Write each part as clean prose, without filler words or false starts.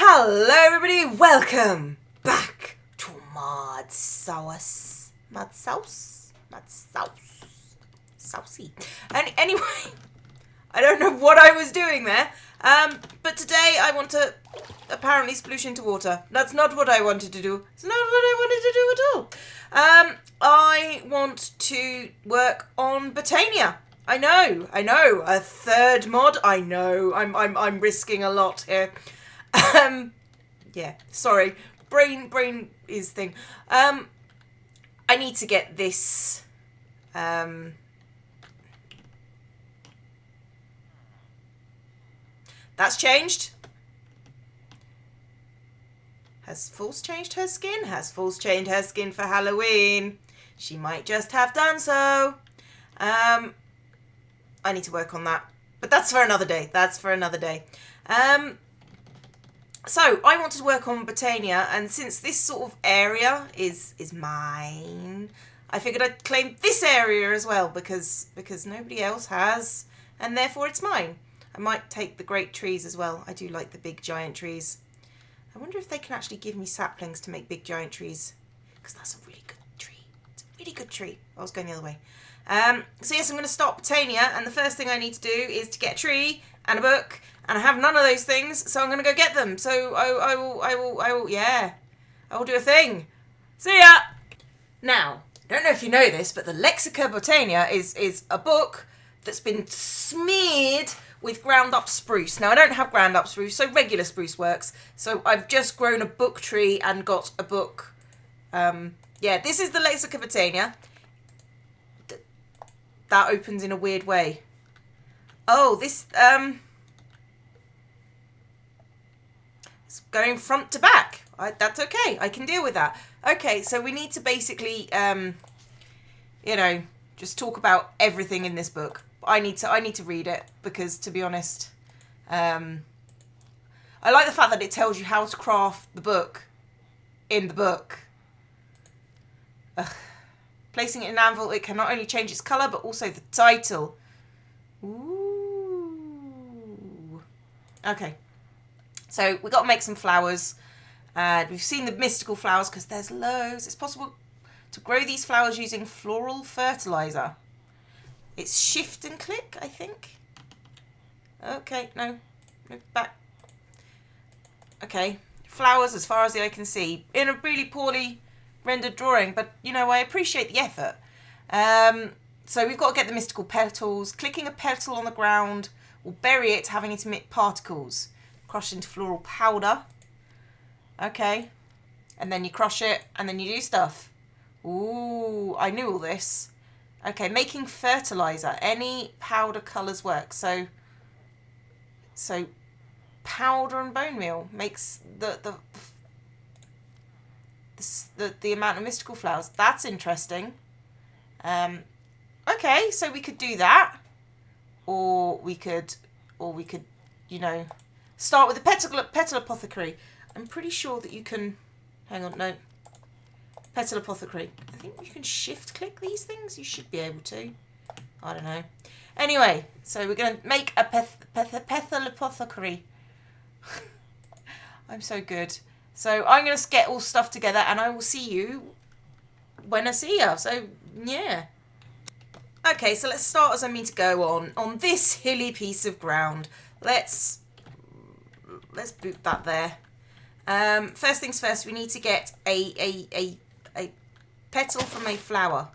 Hello everybody, welcome back to Modsauce. Saucy. And anyway, I don't know what I was doing there, but today I want to apparently sploosh into water. That's not what I wanted to do. It's not what I wanted to do at all. I want to work on Botania. I know, a third mod. I know, I'm risking a lot here. Yeah, sorry. Brain is thing. I need to get this, that's changed. Has False changed her skin? Has False changed her skin for Halloween? She might just have done so. I need to work on that. But that's for another day. So, I wanted to work on Botania, and since this sort of area is mine, I figured I'd claim this area as well, because nobody else has, and therefore it's mine. I might take the great trees as well. I do like the big giant trees. I wonder if they can actually give me saplings to make big giant trees, because that's a really good tree. It's a really good tree. I was going the other way. So yes, I'm going to start Botania, and the first thing I need to do is to get a tree and a book, and I have none of those things, so I'm going to go get them. So I will do a thing. See ya! Now, I don't know if you know this, but the Lexica Botania is a book that's been smeared with ground up spruce. Now, I don't have ground up spruce, so regular spruce works. So I've just grown a book tree and got a book. Yeah, this is the Lexica Botania. That opens in a weird way. Oh, this, it's going front to back. That's okay. I can deal with that. Okay, so we need to basically, just talk about everything in this book. I need to read it because, to be honest, I like the fact that it tells you how to craft the book in the book. Ugh. Placing it in an anvil, it can not only change its colour, but also the title. Ooh. Okay. So, we've got to make some flowers. We've seen the mystical flowers, because there's loads. It's possible to grow these flowers using floral fertiliser. It's shift and click, I think. Okay, no, back. Okay, flowers as far as the eye can see. In a really poorly rendered drawing, but, I appreciate the effort. So we've got to get the mystical petals. Clicking a petal on the ground will bury it, having it emit particles. Crush into floral powder. Okay. And then you crush it, and then you do stuff. Ooh, I knew all this. Okay, making fertilizer. Any powder colours work. So powder and bone meal makes the amount of mystical flowers. That's interesting. Okay, so we could do that, or we could, start with the petal apothecary. I'm pretty sure that you can. Hang on, no. Petal apothecary. I think you can shift click these things. You should be able to. I don't know. Anyway, so we're going to make a petal apothecary. I'm so good. So I'm going to get all stuff together, and I will see you when I see you. So, yeah. Okay, so let's start as I mean to go on this hilly piece of ground. Let's boot that there. First things first, we need to get a petal from a flower.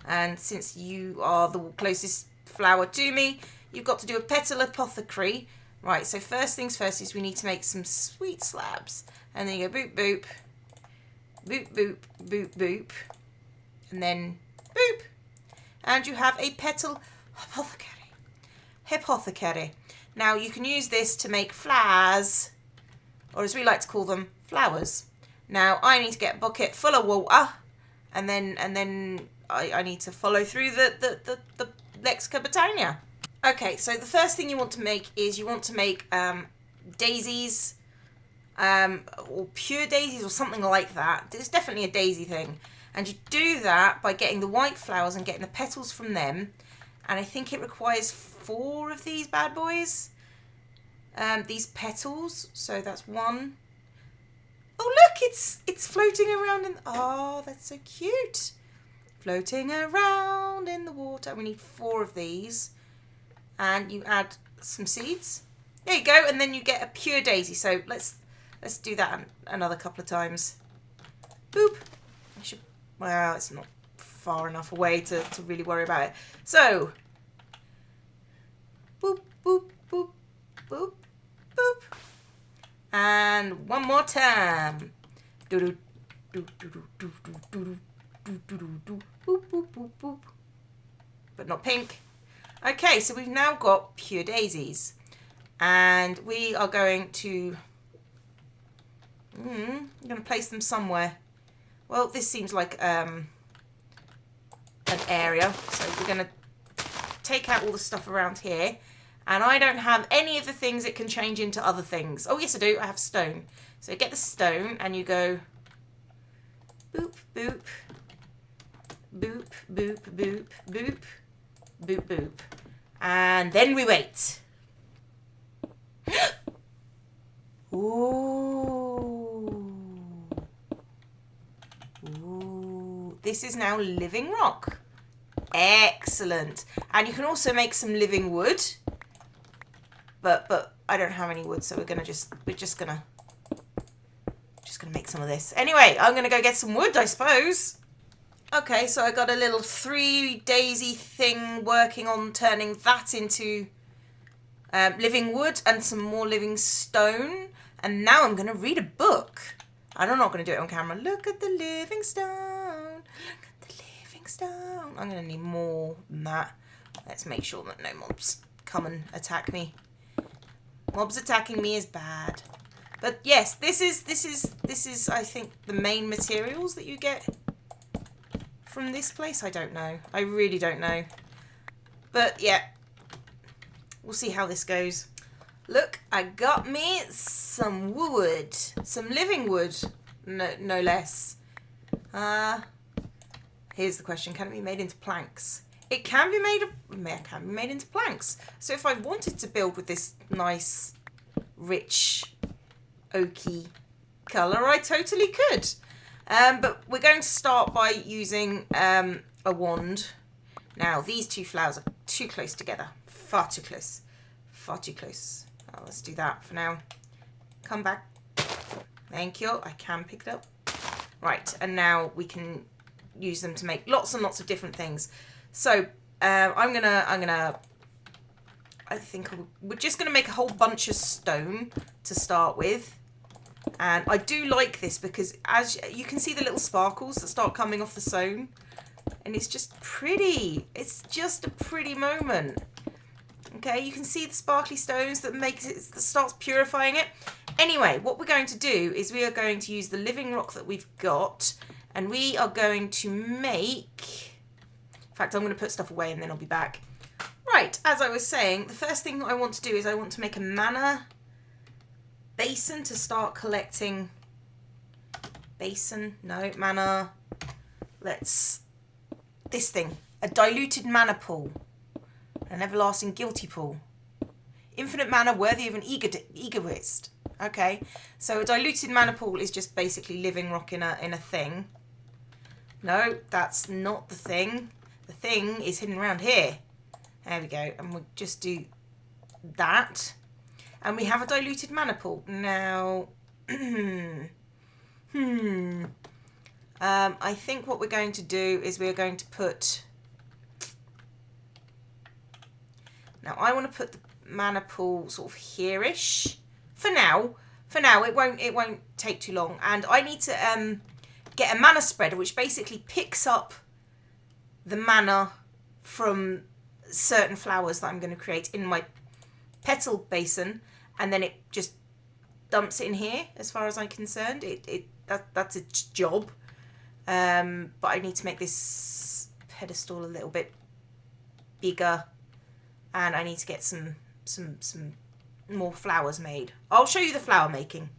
And since you are the closest flower to me, you've got to do a petal apothecary. Right, so first things first is we need to make some sweet slabs. And then you go boop, boop, boop, boop, boop, boop, and then boop. And you have a petal apothecary. Now, you can use this to make flowers, or as we like to call them, flowers. Now, I need to get a bucket full of water, and then I need to follow through the Lexica Botania. Okay, so the first thing you want to make is daisies, or pure daisies or something like that. It's definitely a daisy thing. And you do that by getting the white flowers and getting the petals from them. And I think it requires 4 of these bad boys. These petals. So that's 1, it's floating around in. Oh, that's so cute. Floating around in the water. We need 4 of these, and you add some seeds. There you go, and then you get a pure daisy. So let's do that another couple of times. Boop. Well, it's not far enough away to really worry about it. So, boop, boop, boop, boop, boop. And one more time. Do do do do do do do do do do do boop boop boop boop. But not pink. Okay, so we've now got pure daisies, and we are going to. I'm going to place them somewhere. Well, this seems like an area, so we're going to take out all the stuff around here. And I don't have any of the things it can change into other things. Oh, yes, I do. I have stone. So get the stone, and you go boop, boop, boop, boop, boop, boop, boop, boop. And then we wait. Ooh. Ooh. This is now living rock. Excellent. And you can also make some living wood. But I don't have any wood, so we're just gonna make some of this. Anyway, I'm gonna go get some wood, I suppose. Okay, so I got a little 3 daisy thing working on turning that into living wood and some more living stone. And now I'm gonna read a book. And I'm not gonna do it on camera. Look at the living stone. Look at the living stone. I'm gonna need more than that. Let's make sure that no mobs come and attack me. Mobs attacking me is bad. But yes, this is I think the main materials that you get from this place. I don't know. I really don't know. But yeah, we'll see how this goes. Look, I got me some wood, some living wood, no less. Here's the question: can it be made into planks? It can be made into planks. So if I wanted to build with this nice, rich, oaky colour, I totally could. But we're going to start by using a wand. Now, these 2 flowers are too close together. Far too close. Far too close. Oh, let's do that for now. Come back. Thank you. I can pick it up. Right, and now we can use them to make lots and lots of different things. So I think we're just gonna make a whole bunch of stone to start with, and I do like this because as you can see the little sparkles that start coming off the stone, and it's just pretty. It's just a pretty moment. Okay, you can see the sparkly stones that that starts purifying it. Anyway, what we're going to do is we are going to use the living rock that we've got, and we are going to make. In fact, I'm going to put stuff away and then I'll be back. Right, as I was saying, the first thing I want to do is I want to make a mana basin to start collecting. Mana. This thing. A diluted mana pool. An everlasting guilty pool. Infinite mana worthy of an egoist. Okay, so a diluted mana pool is just basically living rock in a thing. No, that's not the thing. The thing is hidden around here. There we go. And we'll just do that. And we have a diluted mana pool. Now, I think what we're going to do is we're going to put... Now, I want to put the mana pool sort of here-ish. For now, it won't take too long. And I need to get a mana spreader, which basically picks up the mana from certain flowers that I'm going to create in my petal basin, and then it just dumps it in here. As far as I'm concerned, that's its job. But I need to make this pedestal a little bit bigger, and I need to get some more flowers made. I'll show you the flower making.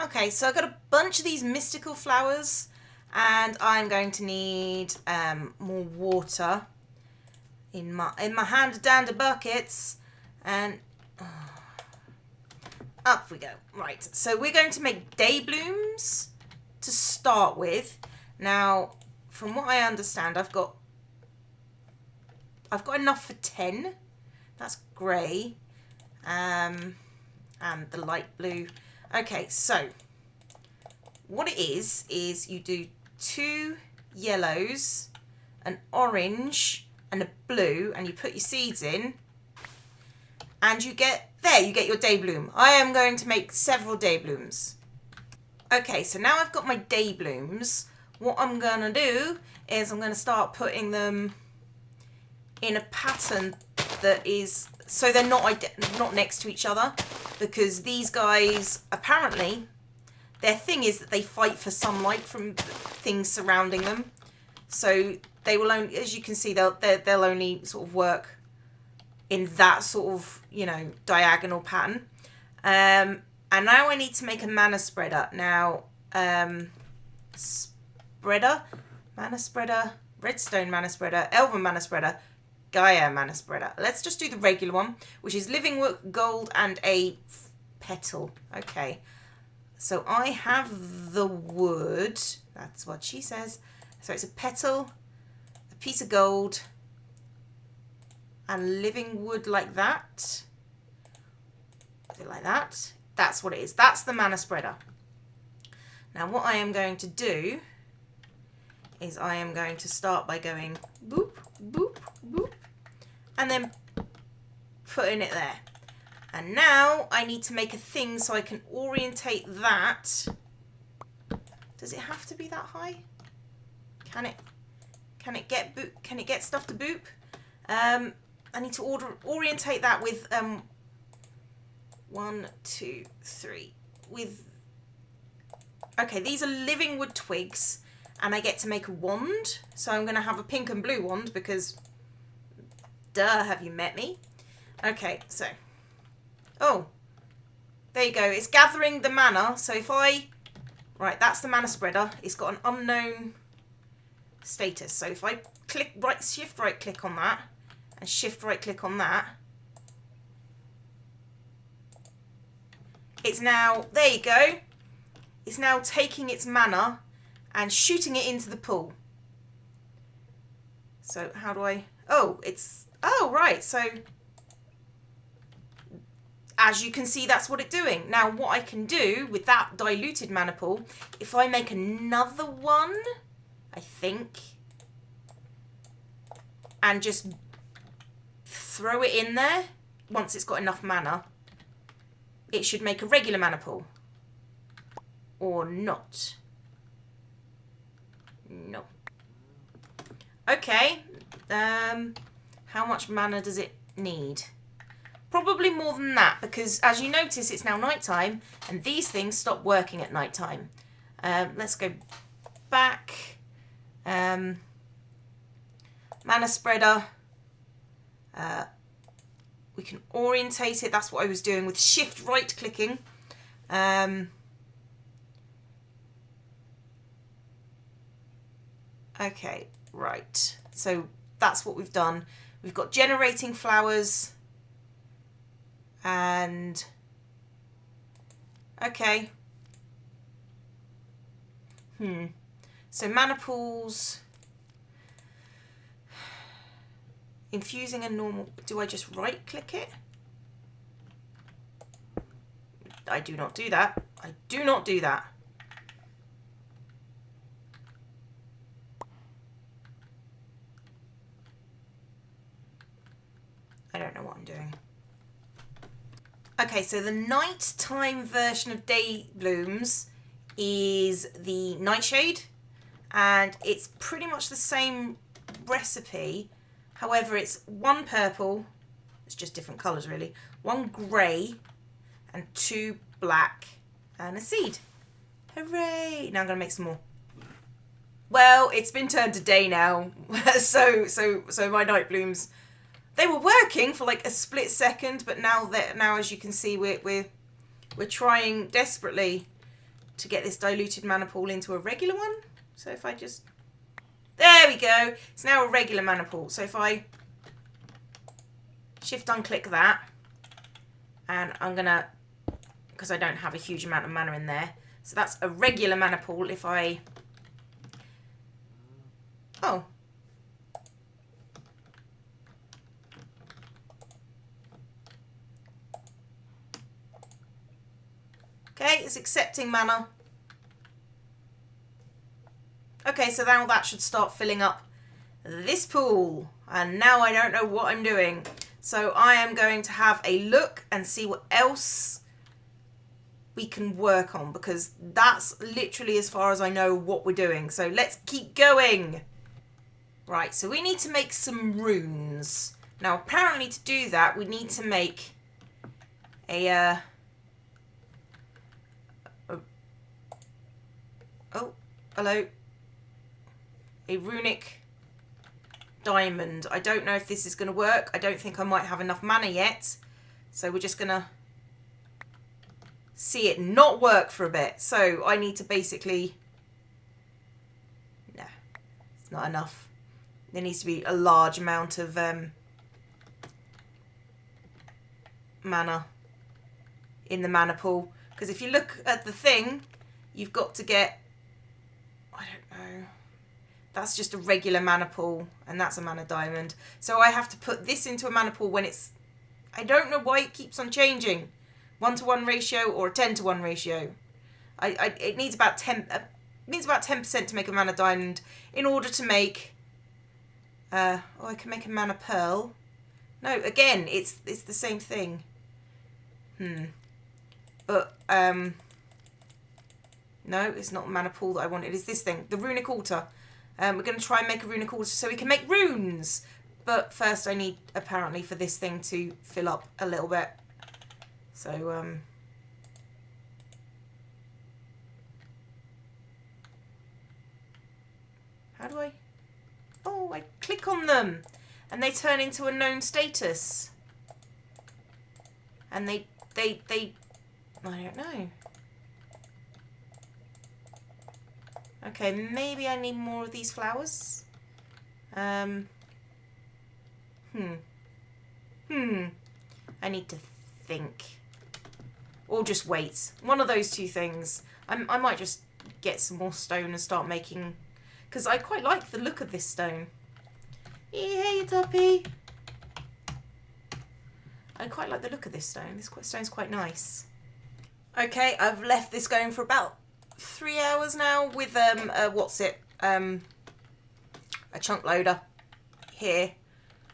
Okay, so I've got a bunch of these mystical flowers, and I'm going to need more water in my hand-dandy buckets, and Up we go. Right, so we're going to make day blooms to start with. Now, from what I understand, I've got enough for 10. That's grey. And the light blue. Okay, so what it is you do 2 yellows, an orange, and a blue, and you put your seeds in, and you get your day bloom. I am going to make several day blooms. Okay, so now I've got my day blooms. What I'm going to do is I'm going to start putting them in a pattern that is, so they're not next to each other, because these guys, apparently, their thing is that they fight for sunlight from things surrounding them. So they will only, as you can see, they'll only sort of work in that sort of, you know, diagonal pattern. And now I need to make a mana spreader. Now, mana spreader, redstone mana spreader, elven mana spreader, Gaia mana spreader. Let's just do the regular one, which is living wood, gold, and a petal. Okay. So I have the wood. That's what she says. So it's a petal, a piece of gold, and living wood like that. Is it like that? That's what it is. That's the mana spreader. Now what I am going to do is I am going to start by going boop, boop, boop, and then putting it there. And now I need to make a thing so I can orientate that. Does it have to be that high? Can it get stuff to boop? I need to orientate that with 1, 2, 3. With, okay, these are living wood twigs, and I get to make a wand. So I'm going to have a pink and blue wand because, duh, have you met me? Okay, so, oh, there you go. It's gathering the mana. So if I, right, that's the mana spreader. It's got an unknown status. So if I click shift right click on that and shift right click on that, it's now, there you go, it's now taking its mana and shooting it into the pool. So how do I, oh, it's, oh right, so as you can see, that's what it's doing. Now what I can do with that diluted mana pool, if I make another one, I think, and just throw it in there, once it's got enough mana, it should make a regular mana pool. Or not. No. Okay. How much mana does it need? Probably more than that, because as you notice, it's now nighttime, and these things stop working at nighttime. Let's go back. Mana spreader. We can orientate it. That's what I was doing with shift right clicking. Okay, right. So that's what we've done. We've got generating flowers. And okay. So mana pools. Infusing a normal, do I just right click it? I do not do that. I do not do that. I don't know what I'm doing. Okay, so the nighttime version of day blooms is the nightshade, and it's pretty much the same recipe. However, it's 1 purple, it's just different colours really, 1 grey, and 2 black, and a seed. Hooray! Now I'm going to make some more. Well, it's been turned to day now, so my night blooms, they were working for like a split second, but now as you can see, we're trying desperately to get this diluted mana pool into a regular one. So if I just, there we go. It's now a regular mana pool. So if I shift unclick that, and I'm gonna because I don't have a huge amount of mana in there. So that's a regular mana pool if I... Oh. Okay, it's accepting mana. Okay, so now that should start filling up this pool. And now I don't know what I'm doing. So I am going to have a look and see what else we can work on, because that's literally as far as I know what we're doing. So let's keep going. Right, so we need to make some runes. Now apparently to do that we need to make a oh, hello. A runic diamond. I don't know if this is going to work. I don't think I might have enough mana yet. So we're just going to see it not work for a bit. So I need to basically... No, it's not enough. There needs to be a large amount of mana in the mana pool. Because if you look at the thing, you've got to get... I don't know... That's just a regular mana pool, and that's a mana diamond. So I have to put this into a mana pool when it's... I don't know why it keeps on changing. 1-to-1 ratio or a 10-to-1 ratio. It needs about 10% to make a mana diamond in order to make... oh, I can make a mana pearl. No, again, it's the same thing. But, no, it's not the mana pool that I wanted. It's this thing, the runic altar. We're going to try and make a runic altar so we can make runes. But first I need, apparently, for this thing to fill up a little bit. So, how do I... Oh, I click on them. And they turn into a known status. And they... I don't know. Okay, maybe I need more of these flowers. I need to think. Or just wait. One of those two things. I might just get some more stone and start making... Because I quite like the look of this stone. Hey, Tuppy! I quite like the look of this stone. This stone's quite nice. Okay, I've left this going for about 3 hours now with a chunk loader here.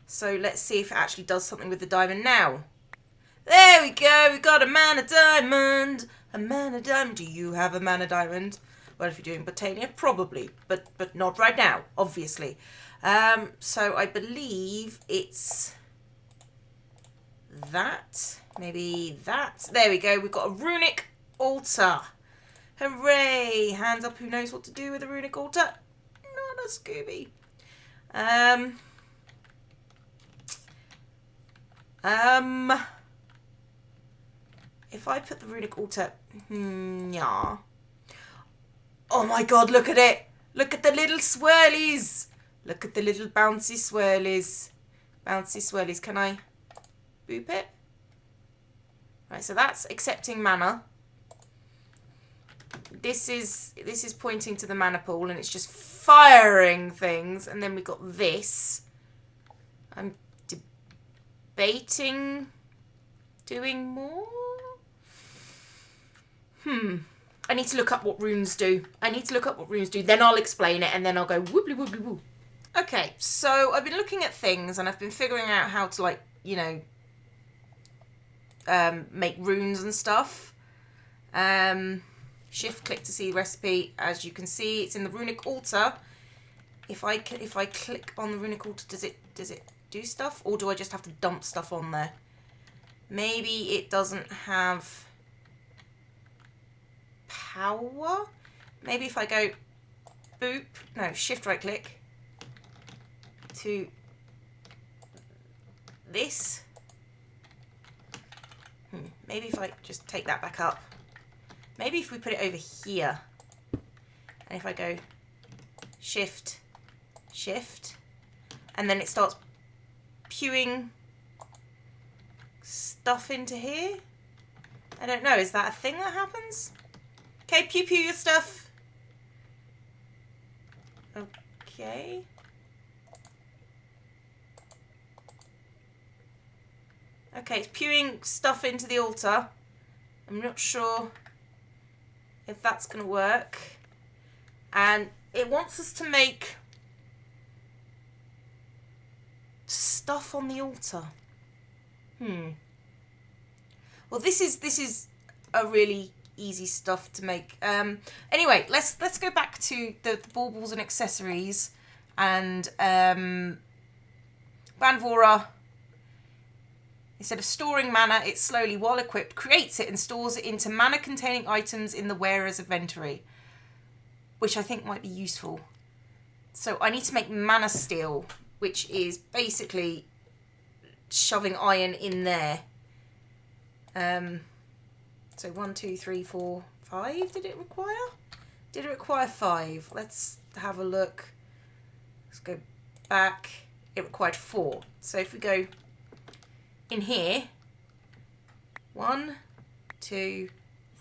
So let's see if it actually does something with the diamond now. There we go, we got a mana diamond. A mana diamond. Do you have a mana diamond? Well, if you're doing Botania, probably, but not right now, obviously. So I believe it's that. Maybe that. There we go. We've got a runic altar. Hooray! Hands up who knows what to do with a runic altar. Not a Scooby. If I put the runic altar... yeah. Oh my god, look at it! Look at the little swirlies! Look at the little bouncy swirlies. Bouncy swirlies. Can I boop it? Right, so that's accepting mana. This is pointing to the mana pool, and it's just firing things. And then we've got this. I'm debating doing more. I need to look up what runes do. Then I'll explain it, and then I'll go woobly woobly woo. Okay, so I've been looking at things, and I've been figuring out how to, like, you know, make runes and stuff. Shift click to see recipe. As you can see, it's in the runic altar. If I click on the runic altar, does it do stuff, or do I just have to dump stuff on there? Maybe it doesn't have power. Maybe if I go boop, no, shift right click to this. Maybe if I just take that back up. Maybe if we put it over here. And if I go shift, shift, and then it starts pewing stuff into here. I don't know. Is that a thing that happens? Okay, pew pew your stuff. Okay. Okay, it's pewing stuff into the altar. I'm not sure if that's going to work. And it wants us to make stuff on the altar. Well, this is a really easy stuff to make. Anyway, let's go back to the baubles and accessories, and Banvora. Instead of storing mana, it slowly, while equipped, creates it and stores it into mana-containing items in the wearer's inventory, which I think might be useful. So I need to make mana steel, which is basically shoving iron in there. So 1, 2, 3, 4, 5. Did it require? Did it require 5? Let's have a look. Let's go back. It required 4. So if we go in here, 1, 2,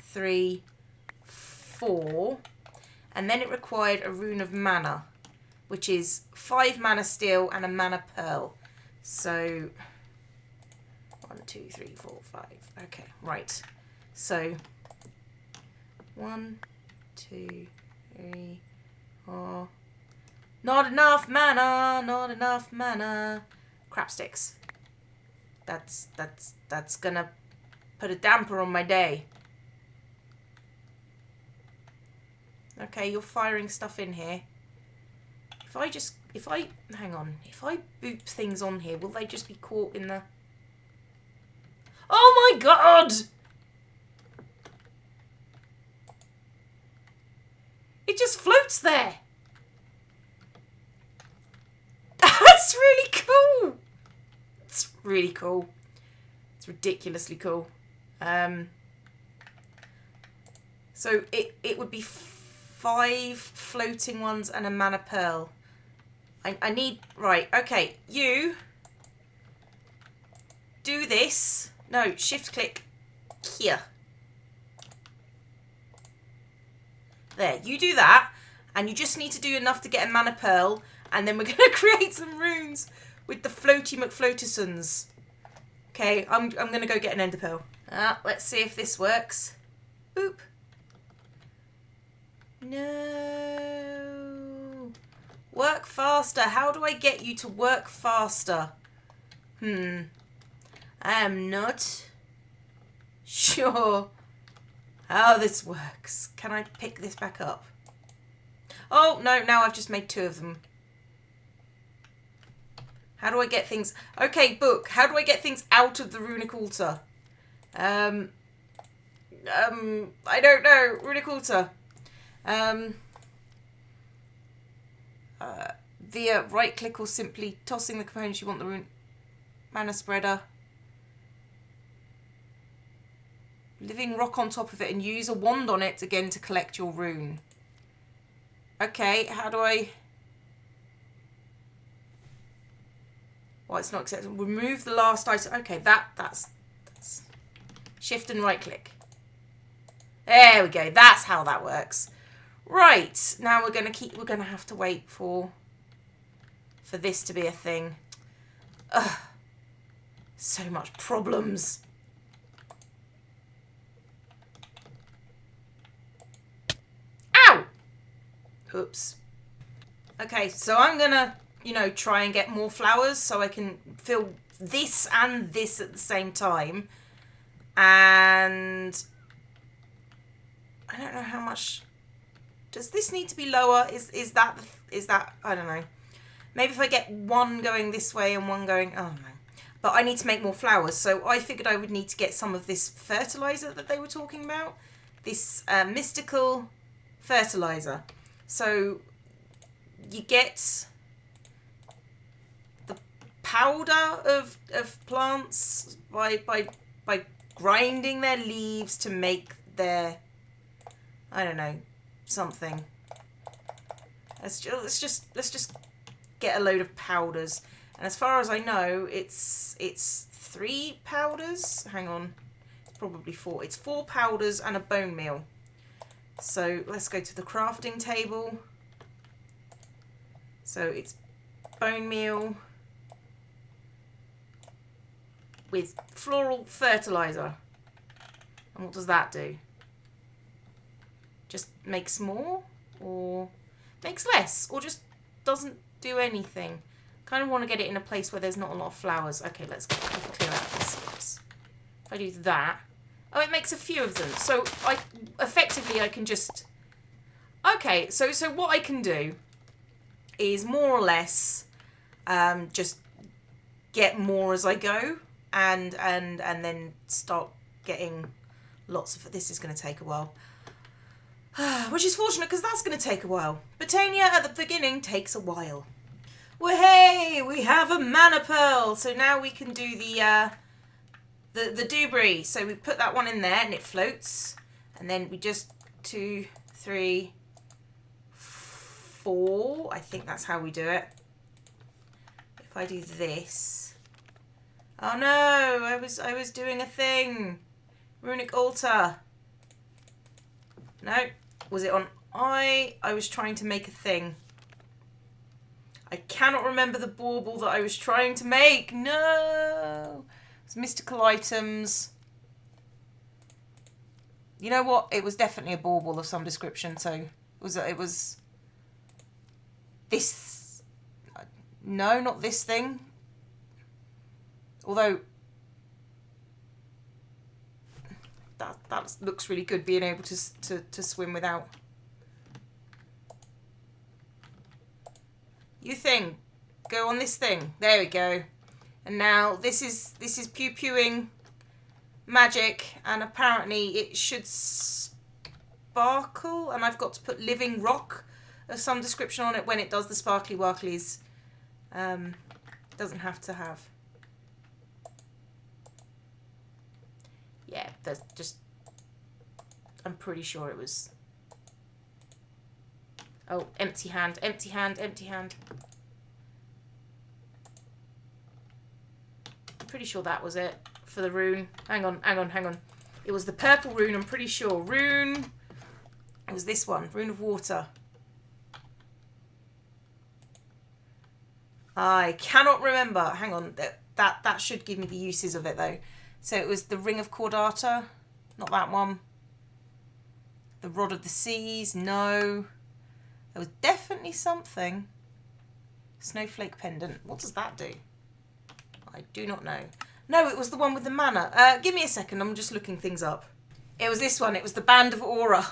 3, 4, and then it required a rune of mana, which is 5 mana steel and a mana pearl. So 1, 2, 3, 4, 5. Okay, right. So 1, 2, 3, 4. Not enough mana. Not enough mana. Crap sticks. That's gonna put a damper on my day. Okay, you're firing stuff in here. If I hang on, if I boop things on here, will they just be caught in the... Oh my god! It just floats there. That's really cool. It's really cool. It's ridiculously cool. So it would be 5 floating ones and a mana pearl. I need... Right, okay. You do this. No, shift click here. There, you do that. And you just need to do enough to get a mana pearl. And then we're going to create some runes with the floaty McFloatersons. Okay, I'm going to go get an ender pearl. Let's see if this works. Boop. No. Work faster. How do I get you to work faster? I am not sure how this works. Can I pick this back up? Oh, no, now I've just made 2 of them. How do I get things... Okay, book. How do I get things out of the runic altar? I don't know. Runic altar. Via right click or simply tossing the components you want the rune... Mana spreader. Living rock on top of it and use a wand on it again to collect your rune. Okay, how do I... Well, it's not acceptable. Remove the last item. Okay, that's shift and right click. There we go. That's how that works. Right. Now we're gonna have to wait for this to be a thing. Ugh. So much problems. Ow! Oops. Okay, so I'm gonna, try and get more flowers so I can fill this and this at the same time. And I don't know how much. Does this need to be lower? Is that I don't know. Maybe if I get one going this way and one going, oh no. But I need to make more flowers, so I figured I would need to get some of this fertilizer that they were talking about. This mystical fertilizer. So you get the powder of plants by grinding their leaves to make their, I don't know, something. Let's just get a load of powders. And as far as I know, it's 3 powders. Hang on, it's probably 4. It's 4 powders and a bone meal. So let's go to the crafting table. So it's bone meal with floral fertilizer. And what does that do? Just makes more, or makes less, or just doesn't do anything? Kind of want to get it in a place where there's not a lot of flowers. Okay, let's clear out this. If I do that, oh, it makes a few of them. So I can just. Okay, so what I can do is more or less just get more as I go, and then start getting lots of. This is going to take a while. Which is fortunate because that's going to take a while. Botania at the beginning takes a while. Well, hey, we have a mana pearl. So now we can do the debris. So we put that one in there and it floats. And then we just 2, 3, 4. I think that's how we do it. If I do this. Oh no, I was doing a thing. Runic altar. No. Was it on I was trying to make a thing. I cannot remember the bauble that I was trying to make. No. It's mystical items. You know what? It was definitely a bauble of some description. So it was this. No, not this thing. Although that looks really good, being able to swim without. You thing, go on this thing. There we go. And now this is pew-pewing magic, and apparently it should sparkle, and I've got to put living rock of some description on it when it does the sparkly warklies. Doesn't have to have. Yeah, there's just. I'm pretty sure it was. Oh, empty hand, empty hand, empty hand. I'm pretty sure that was it for the rune. Hang on, hang on, hang on. It was the purple rune, I'm pretty sure. Rune. It was this one, rune of water. I cannot remember. Hang on, that should give me the uses of it though. So it was the ring of Cordata, not that one. The rod of the seas, no. There was definitely something. Snowflake pendant. What does that do? I do not know. No, it was the one with the mana. Give me a second. I'm just looking things up. It was this one. It was the Band of Aura.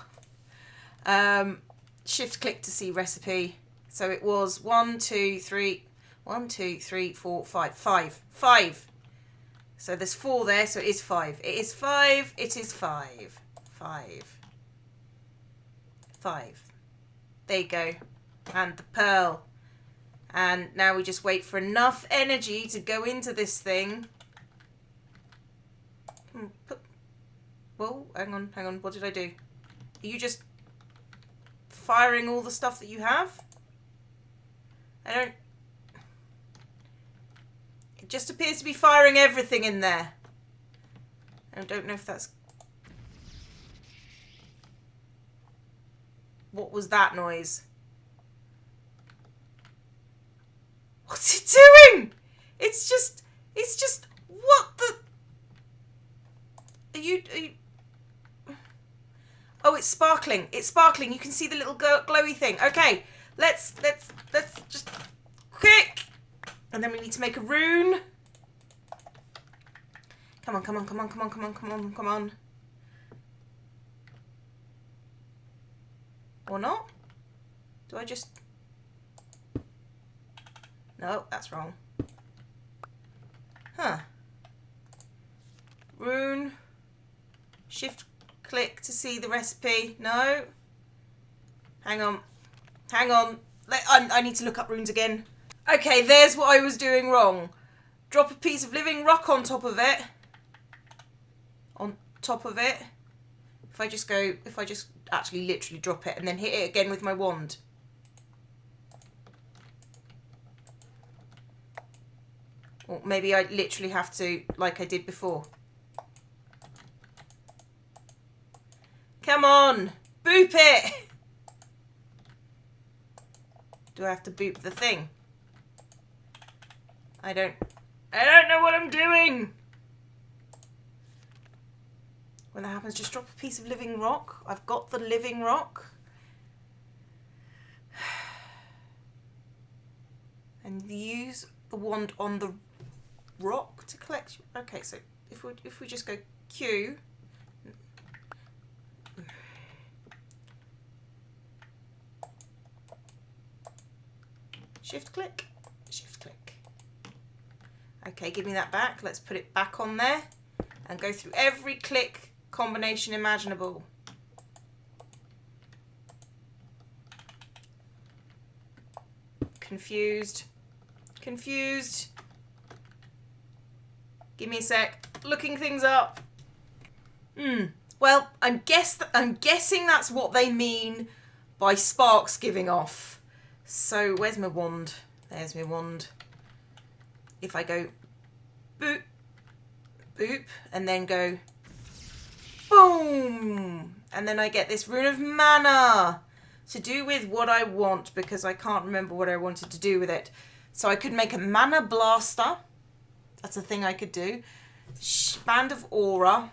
Shift click to see recipe. So it was 1, 2, 3. 1, 2, 3, 4, 5. 5. So there's 4 there, so it is 5. It is 5. It is 5. 5. 5. There you go. And the pearl. And now we just wait for enough energy to go into this thing. Whoa, hang on, hang on. What did I do? Are you just firing all the stuff that you have? I don't... It just appears to be firing everything in there. I don't know if that's... What was that noise? What's it doing? It's just, what the? Are you? Oh, it's sparkling. It's sparkling. You can see the little glowy thing. Okay, let's just quick. And then we need to make a rune. Come on, come on, come on, come on, come on, come on, come on. Or not? Do I just... No, that's wrong. Huh. Rune. Shift click to see the recipe. No. Hang on. Hang on. I need to look up runes again. Okay, there's what I was doing wrong. Drop a piece of living rock on top of it. On top of it. If I just actually literally drop it and then hit it again with my wand. Or maybe I literally have to, like I did before. Come on. Boop it. Do I have to boop the thing? I don't know what I'm doing. When that happens, just drop a piece of living rock. I've got the living rock. And use the wand on the rock to collect. Okay, so if we just go Q. Shift click, shift click. Okay, give me that back. Let's put it back on there and go through every click combination imaginable. Confused. Confused. Give me a sec. Looking things up. Well, I'm guessing that's what they mean by sparks giving off. So where's my wand? There's my wand. If I go boop, boop, and then go boom, and then I get this rune of mana to do with what I want, because I can't remember what I wanted to do with it. So I could make a mana blaster. That's a thing I could do. Band of aura.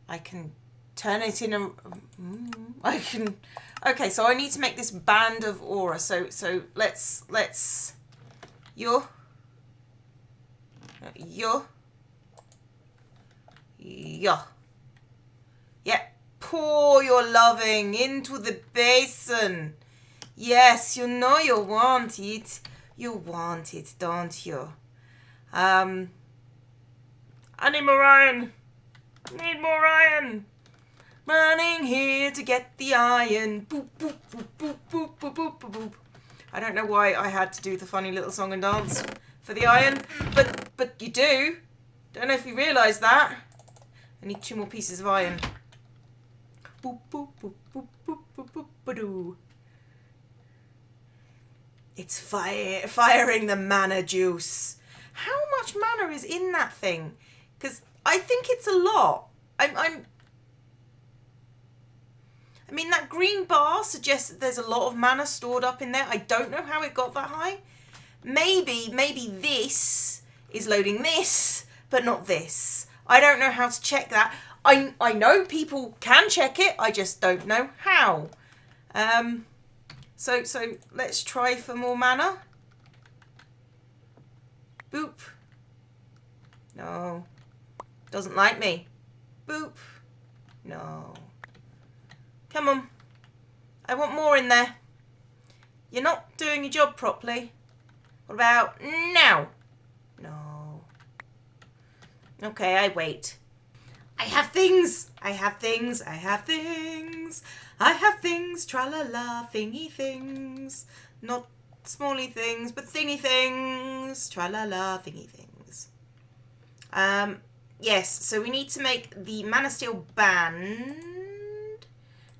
I can turn it in a... Okay, so I need to make this band of aura. So let's... Yeah. Pour your loving into the basin. Yes, you know you want it. You want it, don't you? I need more iron. Need more iron. Running here to get the iron. Boop, boop, boop, boop, boop, boop, boop, boop, boop. I don't know why I had to do the funny little song and dance for the iron, but you do. Don't know if you realise that. I need 2 more pieces of iron. Boop, boop, boop, boop, boop, boop, boop, ba-doo. It's firing the mana juice. How much mana is in that thing? Because I think it's a lot. I mean, that green bar suggests that there's a lot of mana stored up in there. I don't know how it got that high. Maybe this is loading this, but not this. I don't know how to check that. I know people can check it. I just don't know how. So let's try for more mana. Boop. No. Doesn't like me. Boop. No. Come on. I want more in there. You're not doing your job properly. What about now? No. Okay, I wait. I have things. I have things. I have things. I have things. Tra-la-la, thingy things. Not smally things, but thingy things. Tra-la-la, thingy things. Yes, so we need to make the Mana Steel band.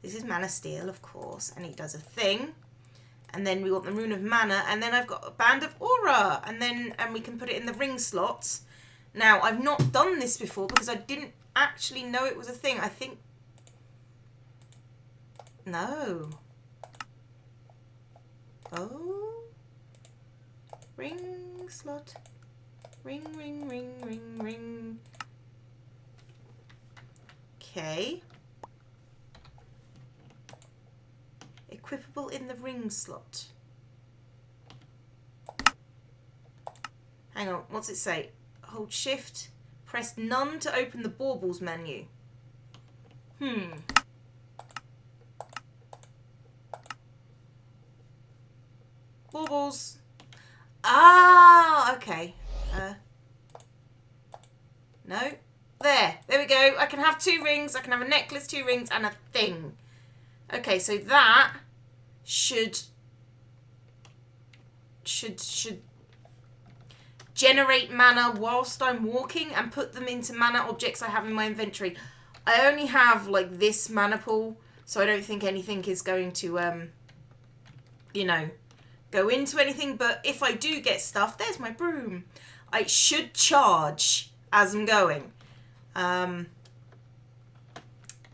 This is Mana Steel, of course, and it does a thing. And then we want the Rune of Mana, and then I've got a Band of Aura, and we can put it in the ring slots. Now, I've not done this before because I didn't actually know it was a thing. I think... No. Oh. Ring slot. Ring, ring, ring, ring, ring. Okay. Equipable in the ring slot. Hang on, what's it say? Hold shift, press none to open the baubles menu. Baubles. Ah, okay. No. There we go. I can have 2 rings. I can have a necklace, 2 rings, and a thing. Okay, so that should generate mana whilst I'm walking and put them into mana objects I have in my inventory. I only have like this mana pool, so I don't think anything is going to, you know, go into anything. But if I do get stuff, there's my broom. I should charge as I'm going.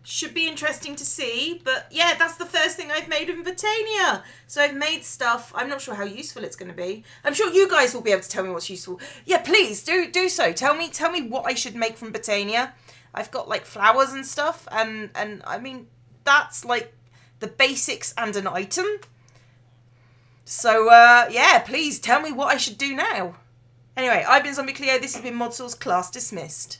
should be interesting to see. But yeah, that's the first thing I've made in Botania. So I've made stuff. I'm not sure how useful it's going to be. I'm sure you guys will be able to tell me what's useful. Yeah, please do so. Tell me what I should make from Botania. I've got like flowers and stuff, and I mean that's like the basics and an item. So yeah, please tell me what I should do now. Anyway, I've been Zombie Cleo. This has been Modsauce, class dismissed.